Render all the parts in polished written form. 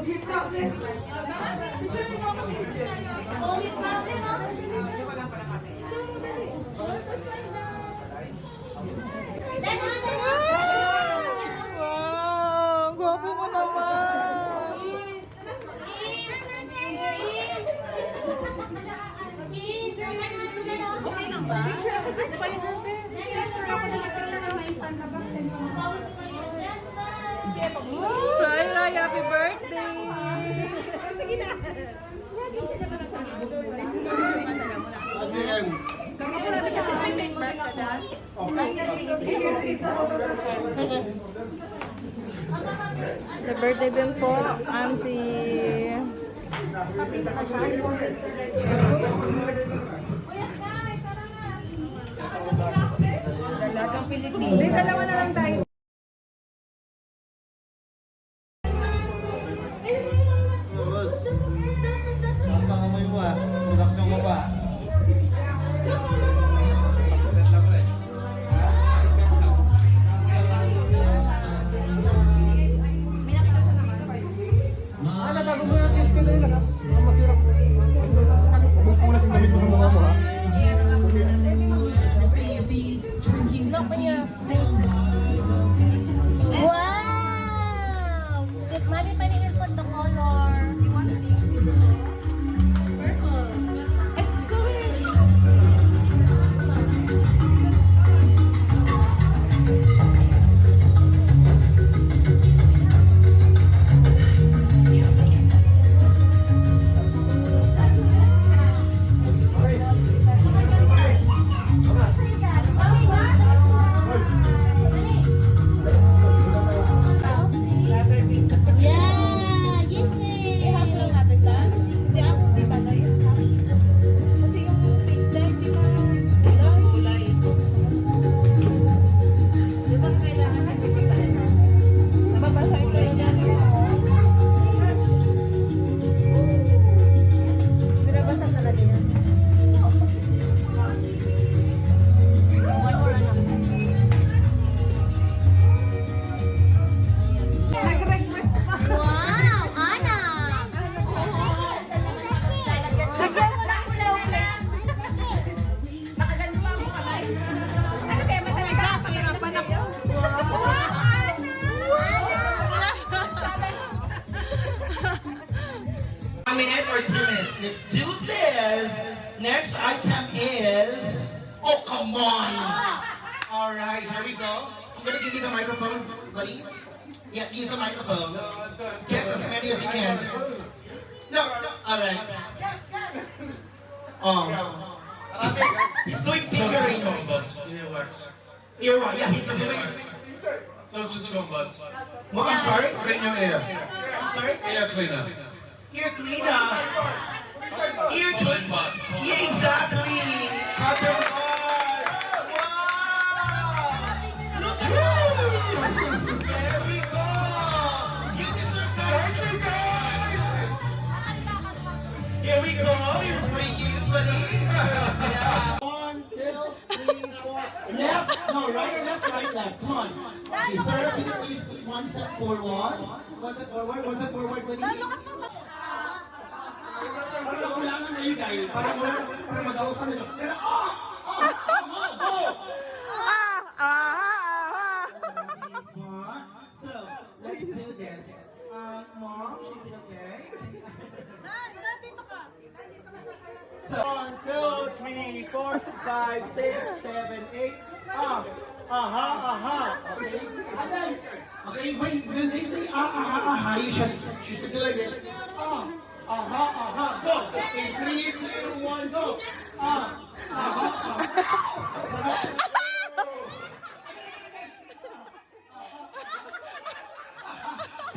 Pogi problem. Pogi problem, ha? Wow! Gwapo mo naman! Okay lang ba? Hi, Rai! Happy birthday! Happy birthday din po, Auntie! Dalagang Pilipino. Dalawa na lang tayo. Pangamoy mo ah. Production mo pa. Natago mo yung test ka na yun. Masirap mo. Bumupulas yung damit mo sa mukha mo ha. Wow! Good money pa rin po the color. You want to use purple. Go ahead. Yeah! Yes! Wow! Ana! A minute or 2 minutes. Let's do this. Next item is. Oh, come on. All right, here we go. I'm gonna give you the microphone, buddy. Yeah, use the microphone. Guess as many as you can. No. All right. Oh. He's doing fingering. Earwax. Yeah, he's doing. Don't switch on, bud. Well, I'm sorry. Clean your ear. I'm sorry. Ear cleaner. Ear cleaner. Ear Cotton cleaner. bud. Yeah, exactly. Cotton bud. Wow. Look at that. There we go. You deserve that. Here we go. Here's for you, buddy. 1, 2, 3, 4. Left. No, right, left. Come on. Okay, sir, can you please one step forward? One step forward, buddy. Parang kailangan na yun guys. Parang mag-ausan nito. Pero, go! So, let's do this. Mom, she's okay? So, 1, 2, 3, 4, 5, 6, 7, 8. Okay? Okay, when they say you should do like this. Go! In 3, 2, 1, go! Come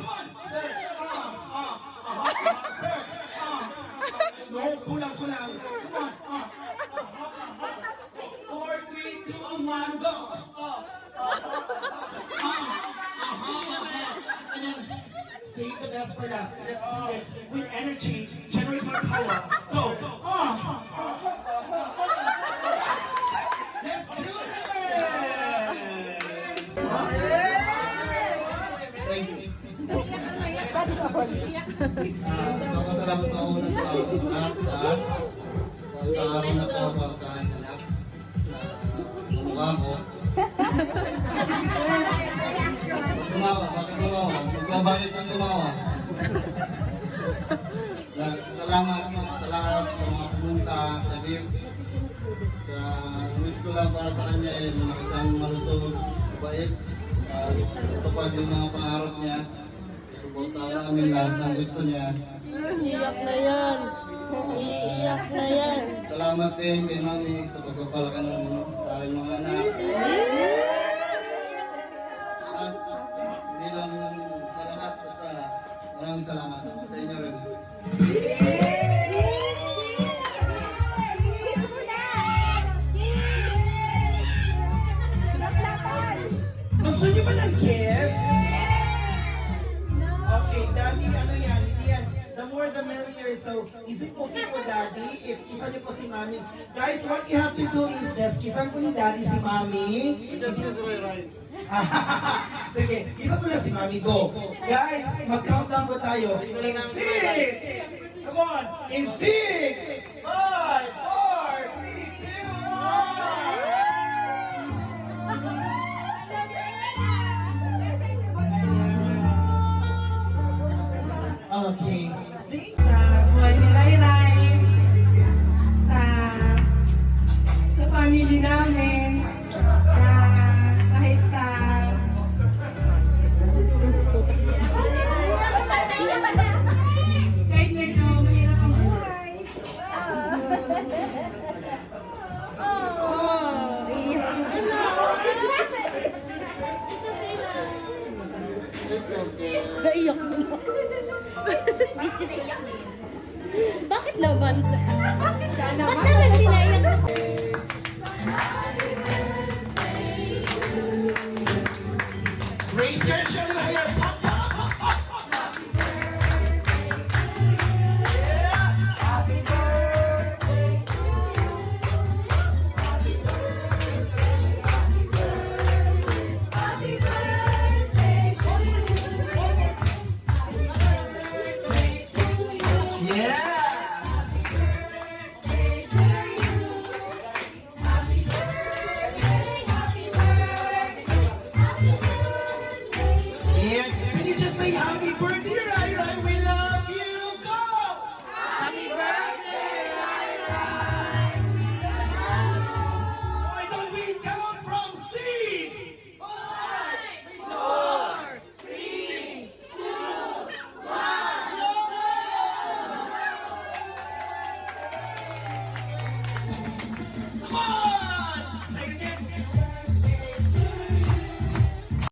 on, sir! Sir! No, kulang. Come on! 4, 3, 2, 1, go! And then, save the best for last. Let's do this with energy. Generate more power. Go. Let's do it. Thank you. Papasalamat ako na sa lahat. Sa araw na to, para sa akin anak. Mukha ko. Tumawa, bakit tumawa? Magbabalit ng tumawa. Salamat sa lahat sa mga pumunta sa live. Sa wish ko lang para sa kanya ay isang malusog, mabait. Ito pa yung mga pangarap niya. Suportahan namin lahat ng gusto niya. Iyak na yan. Iyak na yan. Salamat din kay Mami sa pagpapalakan sa aking mga anak. At hindi lang sa lahat, basta maraming salamat sa inyo rin. Gusto niyo ba ng kiss? Okay, Daddy, ano yan? Hindi yan. The more the merrier. So, is it okay po, Daddy, if kisan niyo po si Mami? Guys, what you have to do is just kisan po ni Daddy si Mami. Just right. Sige, kisan po na si Mami. Go. Guys, mag-countdown po tayo. In 6! Come on! In 6! 5! 4! 3! 2! 1! Okay. Sa buhay ni Ray, sa family namin, na kahit sa kahit medyo mahirap ang buhay. Oh, iyak. It's okay. Naiyak na. Bakit naman? Bakit naman?